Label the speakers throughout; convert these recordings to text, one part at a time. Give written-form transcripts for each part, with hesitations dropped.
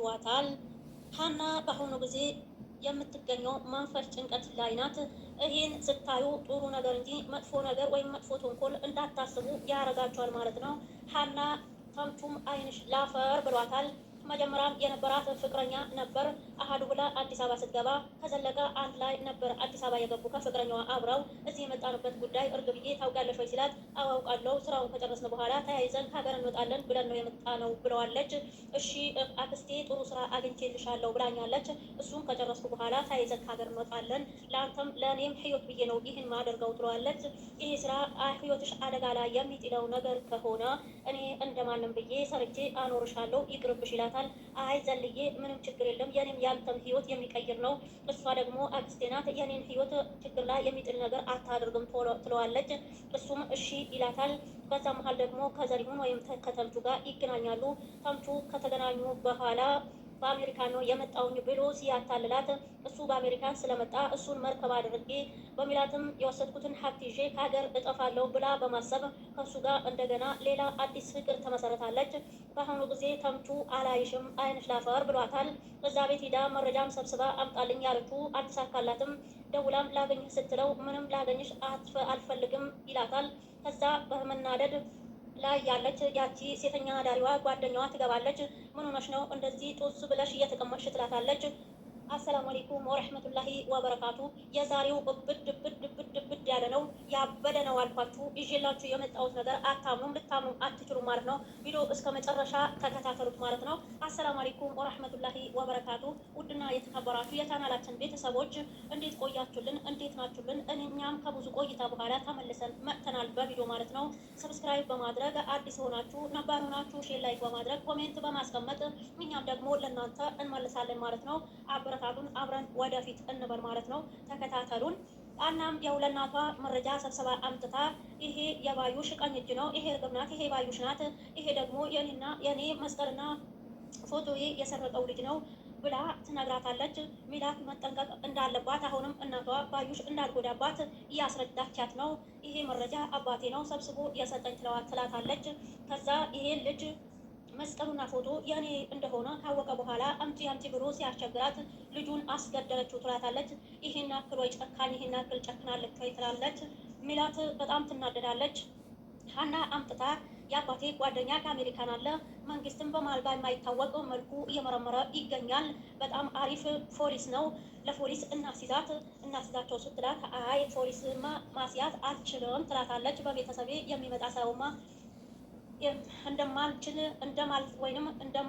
Speaker 1: ይሏታል። ሀና በአሁኑ ጊዜ የምትገኘው መንፈስ ጭንቀት ላይ ናት። ይህን ስታዩ ጥሩ ነገር እንጂ መጥፎ ነገር ወይም መጥፎ ተንኮል እንዳታስቡ ያረጋቸዋል ማለት ነው። ሀና ተምቹም አይንሽ ላፈር ብሏታል። መጀመሪያም የነበራት ፍቅረኛ ነበር። አሀዱ ብላ አዲስ አበባ ስትገባ ከዘለቀ አንድ ላይ ነበር አዲስ አበባ የገቡ ከፍቅረኛዋ አብረው። እዚህ የመጣንበት ጉዳይ እርግብዬ ታውቂያለሽ ወይ ሲላት አውቃለሁ፣ ስራውን ከጨረስን በኋላ ተያይዘን ሀገር እንወጣለን ብለን ነው የመጣ ነው ብለዋለች። እሺ አክስቴ ጥሩ ስራ አግኝቼልሻለሁ ብላኛለች። እሱም ከጨረስኩ በኋላ ተያይዘን ሀገር እንወጣለን፣ ለአንተም ለእኔም ህይወት ብዬ ነው ይህን ማደርገው ትለዋለች። ይህ ስራ ህይወትሽ አደጋ ላይ የሚጥለው ነገር ከሆነ እኔ እንደማንም ብዬ ሰርቼ አኖርሻለሁ፣ ይቅርብሽ ይላል። አይ ዘልዬ ምንም ችግር የለም የኔም ያንተም ህይወት የሚቀይር ነው። እሷ ደግሞ አክስቴ ናት፣ የኔን ህይወት ችግር ላይ የሚጥል ነገር አታደርግም ትለዋለች። እሱም እሺ ይላታል። በዛ መሀል ደግሞ ከዘሪሁን ወይም ከተምቹ ጋር ይገናኛሉ። ተምቹ ከተገናኙ በኋላ በአሜሪካን ነው የመጣውኝ ብሎ ሲያታልላት እሱ በአሜሪካን ስለመጣ እሱን መርከብ አድርጌ በሚላትም የወሰድኩትን ሀብት ይዤ ከሀገር እጠፋለሁ ብላ በማሰብ ከእሱ ጋር እንደገና ሌላ አዲስ ፍቅር ተመሰረታለች። በአሁኑ ጊዜ ተምቹ አላይሽም አይንሽ ላፈር ብሏታል። እዛ ቤት ሂዳ መረጃም ሰብስባ አምጣልኝ ያለችው አልተሳካላትም። ደውላም ላገኝህ ስትለው ምንም ላገኝሽ አልፈልግም ይላታል። ከዛ በመናደድ ላይ ያለች ያቺ ሴተኛ አዳሪዋ ጓደኛዋ ትገባለች። ምን ሆነሽ ነው እንደዚህ ጦስ ብለሽ እየተቀመጥሽ ትላታለች። አሰላሙ አለይኩም ወረህመቱላሂ ወበረካቱ። የዛሬው ብድ ያለ ነው ያበደ ነው አልኳችሁ። ይዤላችሁ የመጣሁት ነገር አታምኑም፣ ልታምኑ አትችሉም ማለት ነው። ቪዲዮ እስከ መጨረሻ ተከታተሉት ማለት ነው። አሰላሙ አለይኩም ወረህመቱላሂ ወበረካቱ። ውድና የተከበራችሁ የቻናላችን ቤተሰቦች እንዴት ቆያችሁልን? እንዴት ናችሁልን? እኛም ከብዙ ቆይታ በኋላ ተመልሰን መጥተናል በቪዲዮ ማለት ነው። ሰብስክራይብ በማድረግ አዲስ ሆናችሁ ነባር ሆናችሁ ሼር ላይክ በማድረግ ኮሜንት በማስቀመጥ እኛም ደግሞ ለእናንተ እንመልሳለን ማለት ነው። አበረታቱን፣ አብረን ወደፊት እንበል ማለት ነው። ተከታተሉን። እናም ያው ለእናቷ መረጃ ሰብሰባ አምጥታ ይሄ የባዩሽ ቀኝ እጅ ነው፣ ይሄ እርግብ ናት፣ ይሄ ባዩሽ ናት፣ ይሄ ደግሞ የኔ መስቀልና ፎቶዬ የሰረቀው ልጅ ነው ብላ ትነግራታለች። ሚላት መጠንቀቅ እንዳለባት አሁንም እናቷ ባዩሽ እንዳልጎዳባት እያስረዳቻት ነው። ይሄ መረጃ አባቴ ነው ሰብስቦ የሰጠኝ ትላታለች። ከዛ ይሄን ልጅ መስቀሉና ፎቶ የኔ እንደሆነ ካወቀ በኋላ አምጪ ብሎ ሲያስቸግራት ልጁን አስገደለችው ትላታለች። ይሄን ያክል ወይ ጨካኝ፣ ይሄን ያክል ጨክናለች ወይ ትላለች። ሚላት በጣም ትናደዳለች። ሀና አምጥታ የአባቴ ጓደኛ ከአሜሪካን አለ፣ መንግስትም በማልባ የማይታወቅ መልኩ እየመረመረ ይገኛል። በጣም አሪፍ ፖሊስ ነው፣ ለፖሊስ እናስይዛቸው ስትላት አይ ፖሊስማ ማስያዝ አልችልም ትላታለች። በቤተሰቤ የሚመጣ ሰውማ እንደማልችል ወይንም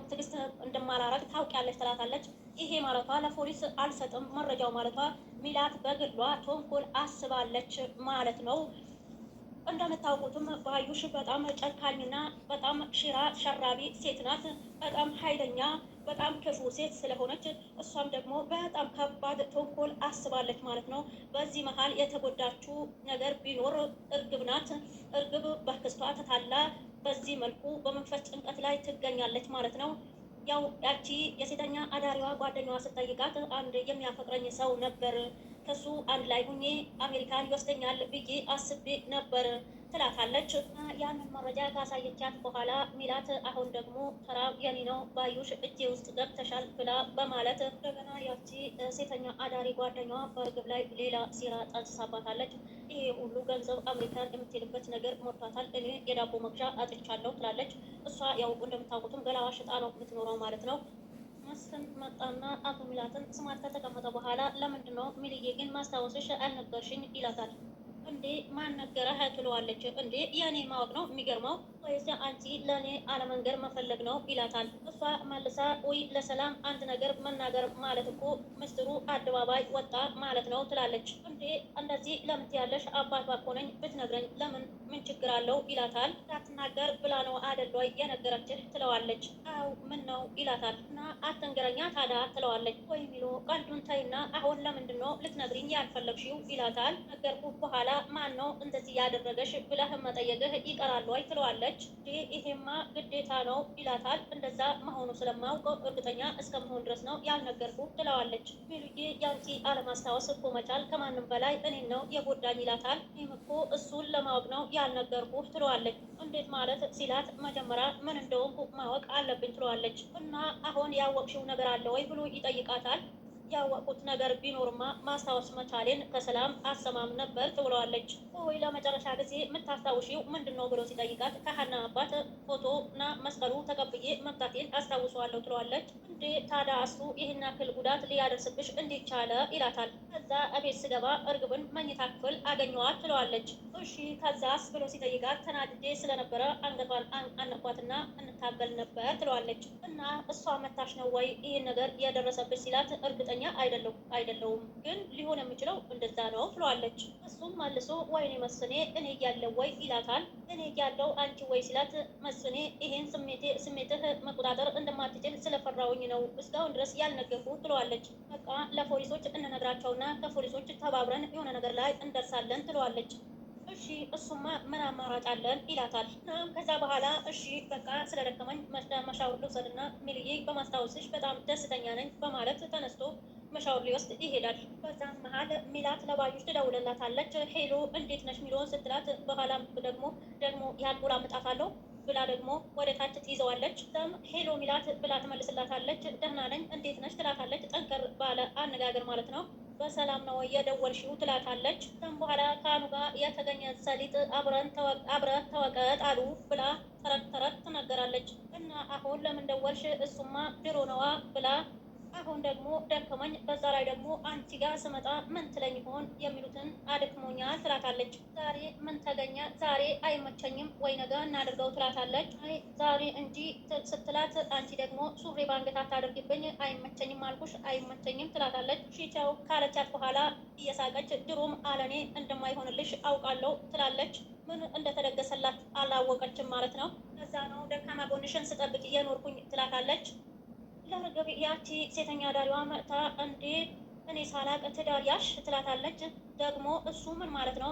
Speaker 1: ትዕግስት እንደማላረግ ታውቂያለሽ ትላታለች። ይሄ ማለቷ ለፖሊስ አልሰጥም መረጃው ማለቷ ሚላት በግሏ ተንኮል አስባለች ማለት ነው። እንደምታውቁትም ባዩሽ በጣም ጨካኝና በጣም ሸራቢ ሴት ናት። በጣም ኃይለኛ በጣም ክፉ ሴት ስለሆነች እሷም ደግሞ በጣም ከባድ ተንኮል አስባለች ማለት ነው። በዚህ መሀል የተጎዳችው ነገር ቢኖር እርግብ ናት። እርግብ በክስቷ ተታላ በዚህ መልኩ በመንፈስ ጭንቀት ላይ ትገኛለች ማለት ነው። ያው ያቺ የሴተኛ አዳሪዋ ጓደኛዋ ስትጠይቃት አንድ የሚያፈቅረኝ ሰው ነበር፣ ከሱ አንድ ላይ ሁኜ አሜሪካን ይወስደኛል ብዬ አስቤ ነበር ትላታለች። ያንን መረጃ ካሳየቻት በኋላ ሚላት አሁን ደግሞ ተራ የኔ ነው ባዩሽ እጄ ውስጥ ገብተሻል ብላ በማለት እንደገና ያቺ ሴተኛ አዳሪ ጓደኛዋ በእርግብ ላይ ሌላ ሴራ ጠንስሳባታለች። ይሄ ሁሉ ገንዘብ አሜሪካን የምትሄድበት ነገር ሞርቷታል፣ እኔ የዳቦ መግዣ አጥቻለሁ ትላለች። እሷ ያው እንደምታውቁትም ገላዋ ሽጣ ነው የምትኖረው ማለት ነው። መስፍን መጣና አቶ ሚላትን ስማት ከተቀመጠ በኋላ ለምንድን ነው ሚልዬ ግን ማስታወስሽ አልነበርሽኝ ይላታል። እንዴ ማን ነገረህ ትለዋለች። እንዴ የኔ ማወቅ ነው የሚገርመው ወይስ አንቺ ለእኔ አለመንገር መፈለግ ነው ይላታል። እሷ መልሳ ወይ ለሰላም አንድ ነገር መናገር ማለት እኮ ምስጢሩ አደባባይ ወጣ ማለት ነው ትላለች። እንዴ እንደዚህ ለምን ትያለሽ? አባቷ እኮ ነኝ ብትነግረኝ ምን ችግር አለው ይላታል። እንዳትናገር ብላ ነው አይደል ወይ የነገረችህ ትለዋለች። አው ምን ነው ይላታል። እና አትንገረኛ ታዲያ ትለዋለች። ወይ ሚሎ ቀልዱን ተይና አሁን ለምንድን ነው ልትነግሪኝ ያልፈለግሽው ይላታል። ነገርኩህ በኋላ ማን ነው እንደዚህ ያደረገሽ ብለህ መጠየቅህ ይቀራል ወይ ትለዋለች። ትለዋለች። ይሄማ ግዴታ ነው ይላታል። እንደዛ መሆኑ ስለማውቅ እርግጠኛ እስከመሆን ድረስ ነው ያልነገርኩ ትለዋለች። ሚሉዬ ያንቺ አለማስታወስ እኮ መቻል ከማንም በላይ እኔን ነው የጎዳኝ ይላታል። ይህም እኮ እሱን ለማወቅ ነው ያልነገርኩ ትለዋለች። እንዴት ማለት ሲላት መጀመሪያ ምን እንደሆንኩ ማወቅ አለብኝ ትለዋለች። እና አሁን ያወቅሽው ነገር አለ ወይ ብሎ ይጠይቃታል። ያወቁት ነገር ቢኖርማ ማስታወስ መቻሌን ከሰላም አሰማም ነበር ትብለዋለች። ወይ ለመጨረሻ ጊዜ የምታስታውሺው ምንድን ነው ብሎ ሲጠይቃት ከሀና አባት ፎቶና መስቀሉ ተቀብዬ መምጣቴን አስታውሰዋለሁ ትለዋለች። እንዴ ታዲያ እሱ ይህን ያክል ጉዳት ሊያደርስብሽ እንዴት ቻለ ይላታል። ከዛ እቤት ስገባ እርግብን መኝታ ክፍል አገኘዋት ትለዋለች። እሺ ከዛስ ብሎ ሲጠይቃት ተናድጄ ስለነበረ አንገቷን አነኳትና እንታገል ነበር ትለዋለች። እና እሷ መታሽ ነው ወይ ይህን ነገር ያደረሰብሽ ሲላት እርግጠኛ አይደለውም ግን ሊሆን የሚችለው እንደዛ ነው ትለዋለች። እሱም መልሶ ወይኔ መስኔ እኔ እያለው ወይ ይላታል። እኔ እያለው አንቺ ወይ ሲላት መስኔ ይሄን ስሜትህ መቆጣጠር እንደማትችል ስለፈራውኝ ነው እስካሁን ድረስ ያልነገርኩ ትለዋለች። በቃ ለፖሊሶች እንነግራቸውና ከፖሊሶች ተባብረን የሆነ ነገር ላይ እንደርሳለን ትለዋለች። እሺ እሱማ ምን አማራጭ አለን ይላታል። ከዛ በኋላ እሺ በቃ ስለደከመኝ መሻወር ልውሰድና ሚልዬ በማስታወስሽ በጣም ደስተኛ ነኝ በማለት ተነስቶ መሻወር ሊወስድ ይሄዳል። በዛም መሀል ሚላት ለባዩሽ ትደውልላታለች። ሄሎ እንዴት ነሽ ሚለውን ስትላት በኋላም ደግሞ ያልቁራ ምጣት አለው ብላ ደግሞ ወደ ታች ትይዘዋለች። ሄሎ ሚላት ብላ ትመልስላታለች። ደህና ነኝ እንዴት ነሽ ትላታለች። ጠንከር ባለ አነጋገር ማለት ነው። በሰላም ነው የደወልሽው ትላታለች። ከዛም በኋላ ከአኑ ጋር የተገኘ ሰሊጥ አብረን ተወቀጥ አሉ ብላ ተረት ትናገራለች። እና አሁን ለምን ደወልሽ? እሱማ ድሮ ነዋ ብላ አሁን ደግሞ ደከመኝ፣ በዛ ላይ ደግሞ አንቺ ጋር ስመጣ ምን ትለኝ ይሆን የሚሉትን አድክሞኛል ትላታለች። ዛሬ ምን ተገኘ? ዛሬ አይመቸኝም ወይ ነገ እናድርገው ትላታለች። አይ ዛሬ እንጂ ስትላት አንቺ ደግሞ ሱሪ ባንገት አታደርጊብኝ፣ አይመቸኝም አልኩሽ አይመቸኝም ትላታለች። ሺቻው ካለቻት በኋላ እየሳቀች ድሮም አለኔ እንደማይሆንልሽ አውቃለሁ ትላለች። ምን እንደተደገሰላት አላወቀችም ማለት ነው። ከዛ ነው ደካማ ጎንሽን ስጠብቅ የኖርኩኝ ትላታለች። ለርግብ ያቺ ሴተኛ ዳሪዋ መጥታ እንዴ እኔ ሳላቅ ትዳር ያሽ ትላታለች። ደግሞ እሱ ምን ማለት ነው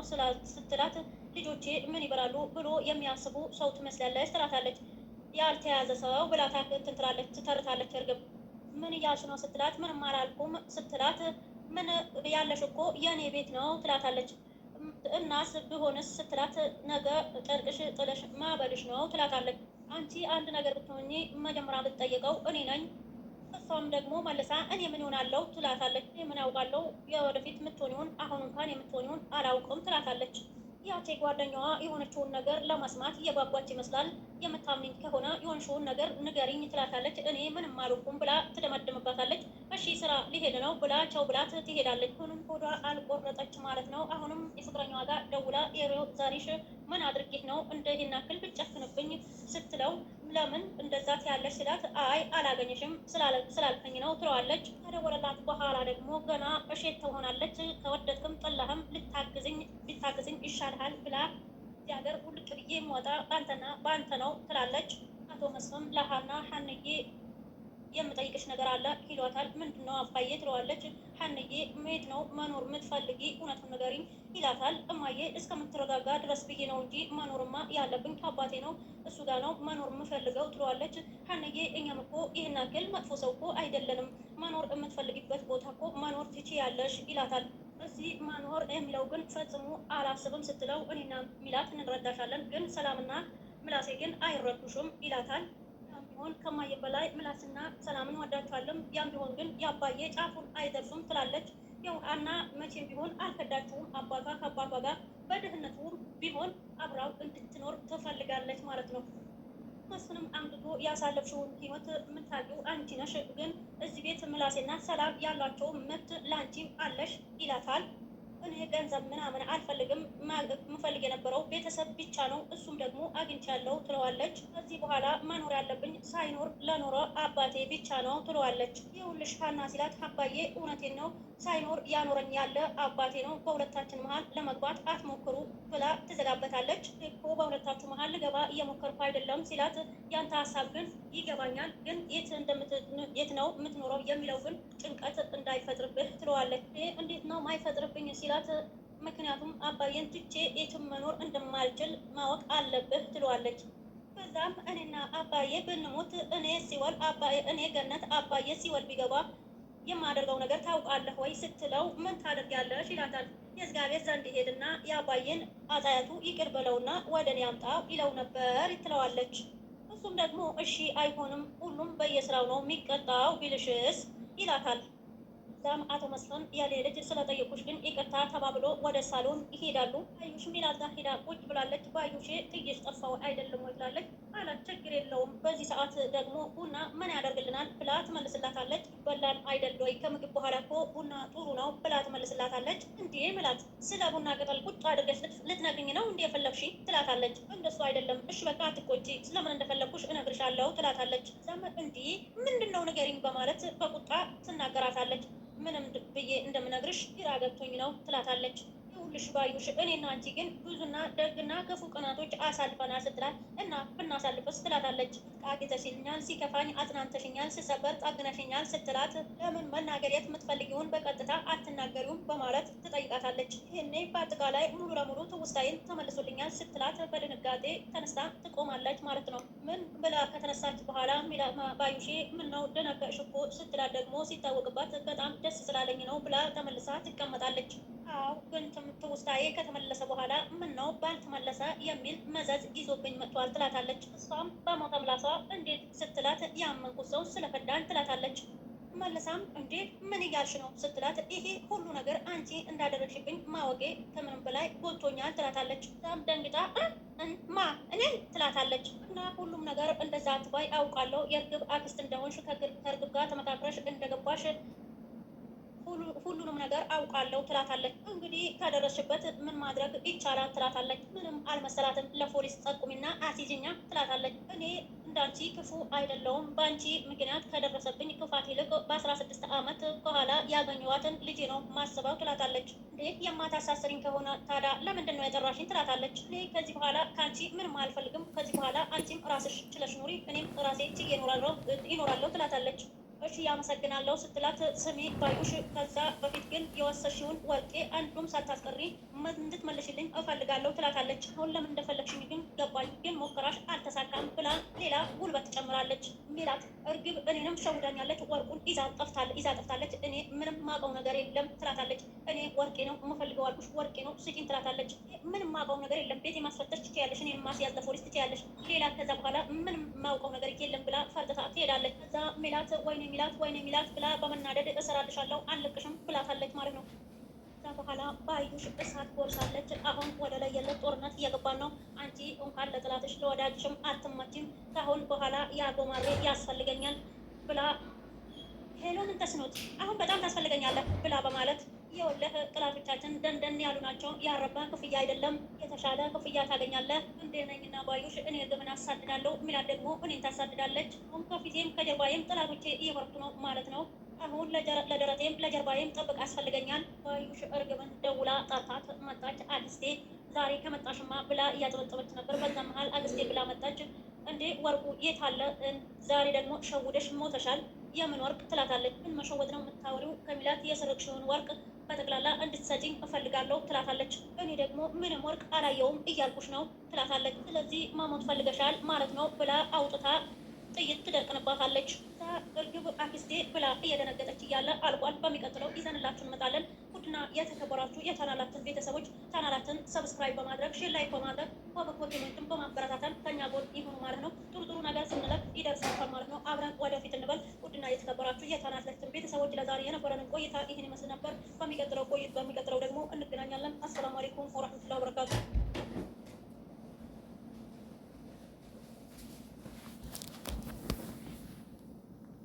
Speaker 1: ስትላት ልጆቼ ምን ይበላሉ ብሎ የሚያስቡ ሰው ትመስላለች ትላታለች። ያልተያዘ ሰው ብላ እንትን ትላለች ትተርታለች። እርግብ ምን እያልሽ ነው ስትላት ምንም አላልኩም ስትላት ምን ያለሽ እኮ የእኔ ቤት ነው ትላታለች። እናስ ቢሆንስ ስትላት ነገ ጨርቅሽ ጥለሽ ማበልሽ ነው ትላታለች። አንቺ አንድ ነገር ብትሆኚ መጀመሪያ ብትጠየቀው እኔ ነኝ። እሷም ደግሞ መልሳ እኔ ምን ይሆናለሁ ትላታለች። እኔ ምን አውቃለሁ የወደፊት የምትሆኚውን አሁን እንኳን የምትሆኚውን አላውቅም ትላታለች። ያቺ ጓደኛዋ የሆነችውን ነገር ለመስማት እየጓጓች ይመስላል። የምታምኝ ከሆነ የሆንሽውን ነገር ንገሪኝ ትላታለች። እኔ ምንም አልኩም ብላ ትደመድምባታለች። እሺ ስራ ሊሄድ ነው ብላ ቻው ብላት ትሄዳለች። ሁሉም ሆዷ አልቆረጠች ማለት ነው። አሁንም የፍቅረኛዋ ጋር ደውላ ዛሬሽ ምን አድርጌህ ነው እንደዚህ ያክል ብጨክንብኝ ስትለው ለምን እንደዛ ትያለሽ ስላት አይ አላገኘሽም ስላልከኝ ነው ትለዋለች። ከደወለላት በኋላ ደግሞ ገና እሼት ትሆናለች። ከወደድክም ጠላህም ልታግዝኝ ይሻልሃል ብላ ሀገር ውልቅ ብዬ የምወጣ በአንተና በአንተ ነው ትላለች። አቶ መስፍን ለሀና ሀንዬ የምጠይቅሽ ነገር አለ ይሏታል። ምንድን ነው አባዬ ትለዋለች። ሀንዬ መሄድ ነው መኖር የምትፈልጊ እውነቱን ንገሪኝ ይላታል። እማዬ እስከምትረጋጋ ድረስ ብዬ ነው እንጂ መኖርማ ያለብኝ ከአባቴ ነው እሱ ጋር ነው መኖር የምፈልገው ትለዋለች። ሀንዬ እኛም እኮ ይህን ያክል መጥፎ ሰው እኮ አይደለንም፣ መኖር የምትፈልጊበት ቦታ እኮ መኖር ትችያለሽ ይላታል። እዚህ መኖር የሚለው ግን ፈጽሞ አላስብም ስትለው እኔና ሚላት እንረዳሻለን፣ ግን ሰላምና ምላሴ ግን አይረዱሽም ይላታል። ያም ቢሆን ከማየ በላይ ምላስና ሰላምን ወዳችኋለም፣ ያም ቢሆን ግን የአባዬ ጫፉን አይደርሱም ትላለች። ያው አና መቼም ቢሆን አልከዳችሁም፣ አባቷ ከአባቷ ጋር በድህነቱም ቢሆን አብራው እንድትኖር ትፈልጋለች ማለት ነው። መስፍንም አምጥቶ ያሳለፍሽውን ህይወት የምታውቂው አንቺ ነሽ፣ ግን እዚህ ቤት ምላሴና ሰላም ያሏቸው መብት ላንቺ አለሽ ይላታል። እኔ ገንዘብ ምናምን አልፈልግም፣ ምፈልግ የነበረው ቤተሰብ ብቻ ነው፣ እሱም ደግሞ አግኝቻለሁ ትለዋለች። ከዚህ በኋላ መኖር ያለብኝ ሳይኖር ለኖረ አባቴ ብቻ ነው ትለዋለች። ይኸውልሽ ሀና ሲላት አባዬ እውነቴን ነው ሳይኖር ያኖረኝ ያለ አባቴ ነው፣ በሁለታችን መሀል ለመግባት አትሞክሩ ብላ ትዘጋበታለች። እኮ በሁለታችሁ መሀል ልገባ እየሞከርኩ አይደለም ሲላት ያንተ ሀሳብ ግን ይገባኛል፣ ግን የት ነው የምትኖረው የሚለው ግን ጭንቀት እንዳይፈጥርብህ ትለዋለች። እንዴት ነው ማይፈጥርብኝ ሲላት ምክንያቱም አባዬን ትቼ የትም መኖር እንደማልችል ማወቅ አለብህ ትለዋለች። ከዛም እኔና አባዬ ብንሞት እኔ ሲወል አባዬ እኔ ገነት አባዬ ሲወል ቢገባ የማደርገው ነገር ታውቃለህ ወይ ስትለው ምን ታደርጊያለሽ ይላታል። የእግዚአብሔር ዘንድ ሄድና የአባዬን አጣያቱ ይቅር በለውና ወደ እኔ አምጣው ይለው ነበር ትለዋለች። እሱም ደግሞ እሺ አይሆንም፣ ሁሉም በየስራው ነው የሚቀጣው ቢልሽስ ይላታል። ከዛም አቶ መስፍን ያለ ልጅ ስለጠየቁሽ ግን ይቅርታ ተባብሎ ወደ ሳሎን ይሄዳሉ። ባዩሽ ሚላት ጋር ሄዳ ቁጭ ብላለች። ባዩሽ ጥዬሽ ጠፋሁ አይደለም ወይ ትላለች። አላት ችግር የለውም በዚህ ሰዓት ደግሞ ቡና ምን ያደርግልናል ብላ ትመልስላታለች። ይበላል አይደል ወይ ከምግብ በኋላ እኮ ቡና ጥሩ ነው ብላ ትመልስላታለች። እንዴ ምላት ስለ ቡና ቅጠል ቁጭ አድርገሽ ልትነግኝ ነው እንዴ የፈለግሽ ትላታለች። እንደሱ አይደለም እሺ በቃ አትቆጪ፣ ስለምን እንደፈለግኩሽ እነግርሻለሁ ትላታለች። ዘመ እንዲህ ምንድነው ንገሪኝ በማለት በቁጣ ትናገራታለች። ምንም ብዬ እንደምነግርሽ ግራ ገብቶኝ ነው ትላታለች። ይኸውልሽ ባዩሽ እኔና አንቺ ግን ብዙና ደግና ክፉ ቀናቶች አሳልፈናል ስትላት እና ብናሳልፈስ ትላታለች። ቃቂተሽኛል፣ ሲከፋኝ አጽናንተሽኛል፣ ስሰበር ጠግነሽኛል ስትላት ለምን መናገር የምትፈልጊውን በቀጥታ አትናገሪውም በማለት ትጠይቃታለች። ይህኔ በአጠቃላይ ሙሉ ለሙሉ ትውስታዬን ተመልሶልኛል ስትላት በድንጋጤ ተነስታ ትቆማለች ማለት ነው። ምን ብላ ከተነሳች በኋላ ባዩሼ ምን ነው ደነገጥሽ እኮ ስትላት ደግሞ ሲታወቅባት በጣም ደስ ስላለኝ ነው ብላ ተመልሳ ትቀመጣለች። አዎ ግን ትውስታዬ ከተመለሰ በኋላ ምን ነው ባልተመለሰ የሚል መዘዝ ይዞብኝ መጥቷል ትላታለች። እሷም በሞተ ምላሷ እንዴት ስትላት ያመንኩት ሰው ስለፈዳን ትላታለች። መለሳም እንዴ ምን እያልሽ ነው ስትላት ይሄ ሁሉ ነገር አንቺ እንዳደረግሽብኝ ማወቄ ከምንም በላይ ጎድቶኛል ትላታለች። ዛም ደንግጣ ማ እኔ ትላታለች። እና ሁሉም ነገር እንደዛ አትባይ፣ አውቃለሁ የእርግብ አክስት እንደሆንሽ ከእርግብ ጋር ተመካክረሽ እንደገባሽ ሁሉንም ነገር አውቃለሁ ትላታለች። እንግዲህ ከደረስሽበት ምን ማድረግ ይቻላል ትላታለች። ምንም አልመሰላትም። ለፖሊስ ጠቁሚና አሲዝኛ ትላታለች። እኔ እንዳንቺ ክፉ አይደለውም። በአንቺ ምክንያት ከደረሰብኝ ክፋት ይልቅ በ16 ዓመት ከኋላ ያገኘዋትን ልጄ ነው ማስበው ትላታለች። እንዴ የማታሳስሪኝ ከሆነ ታዲያ ለምንድን ነው የጠራሽኝ ትላታለች። እኔ ከዚህ በኋላ ከአንቺ ምንም አልፈልግም። ከዚህ በኋላ አንቺም ራስሽ ችለሽ ኑሪ፣ እኔም ራሴ ችዬ ይኖራለሁ ትላታለች። እሺ ያመሰግናለሁ ስትላት ስሚ ባዩሽ፣ ከዛ በፊት ግን የወሰድሽውን ወርቄ አንዱም ሳታስቀሪ እንድትመልሽልኝ እፈልጋለሁ ትላታለች። አሁን ለምን እንደፈለግሽኝ ግን ገባኝ፣ ግን ሞከራሽ አልተሳካም ብላ ሌላ ጉልበት ትጨምራለች። ሚላት እርግብ እኔንም ሸውዳኛለች፣ ወርቁን ይዛ ጠፍታለች፣ እኔ ምንም ማውቀው ነገር የለም ትላታለች። እኔ ወርቄ ነው የምፈልገው አልኩሽ፣ ወርቄ ነው ስጪኝ ትላታለች። ምንም ማውቀው ነገር የለም፣ ቤት የማስፈተሽ ትችያለሽ፣ እኔ ማስያዝ ለፖሊስ ትችያለሽ፣ ሌላ ከዛ በኋላ ምንም ማውቀው ነገር የለም ብላ ፈርጥታ ትሄዳለች። ከዛ ሚላት ወይኔ ሚላት ብላ በመናደድ እሰራልሻለሁ አልለቅሽም ብላታለች ማለት ነው። ከዛ በኋላ ባዩሽ እሳት ጎርሳለች። አሁን ወደ ላይ የለት ጦርነት እየገባን ነው። አንቺ እንኳን ለጥላትሽ ለወዳጅሽም አትመችም። ከአሁን በኋላ ያጎማሬ ያስፈልገኛል ብላ ሄሎንን ተስኖት አሁን በጣም ታስፈልገኛለህ ብላ በማለት የወለህ ጥላቶቻችን ደንደን ያሉ ናቸው። ያረባ ክፍያ አይደለም የተሻለ ክፍያ ታገኛለህ። እንዴ ነኝና ባዩሽ እኔ እርግብን አሳድዳለሁ፣ ሚላት ደግሞ እኔን ታሳድዳለች። አሁን ከፊቴም ከጀርባዬም ጥላቶቼ እየበረቱ ነው ማለት ነው። አሁን ለደረቴም ለጀርባዬም ጥብቅ ያስፈልገኛል። ባዩሽ እርግብን ደውላ ጠርታት መጣች። አክስቴ ዛሬ ከመጣሽማ ብላ እያጨበጨበች ነበር። በዛ መሀል አክስቴ ብላ መጣች። እንዴ ወርቁ የት አለ? ዛሬ ደግሞ ሸውደሽ ሞተሻል። የምን ወርቅ ትላታለች። ምን መሸወድ ነው የምታወሪው? ከሚላት የሰረቅሽውን ወርቅ በጠቅላላ እንድትሰጪኝ እፈልጋለሁ ትላታለች። እኔ ደግሞ ምንም ወርቅ አላየውም እያልኩሽ ነው ትላታለች። ስለዚህ መሞት ፈልገሻል ማለት ነው ብላ አውጥታ ጥይት ትደቅንባታለች። እርግብ አክስቴ ብላ እየደነገጠች እያለ አልቋል። በሚቀጥለው ይዘንላችሁ እንመጣለን። ውድና የተከበራችሁ የቻናላችን ቤተሰቦች ቻናላችን ሰብስክራይብ በማድረግ ሼር ላይክ በማድረግ ኮሜንትን በማበረታተል ከኛ ጎን ይሁኑ ማለት ነው። ጥሩ ጥሩ ነገር ስንለቅ ይደርሳችኋል ማለት ነው። አብረን ወደፊት እንበል። ውድና የተከበራችሁ የቻናላችን ቤተሰቦች ለዛሬ የነበረንን ቆይታ ይህን ይመስል ነበር። በሚቀጥለው ደግሞ እንገናኛለን። አሰላሙ አለይኩም ወራህመቱላሂ ወበረካቱ።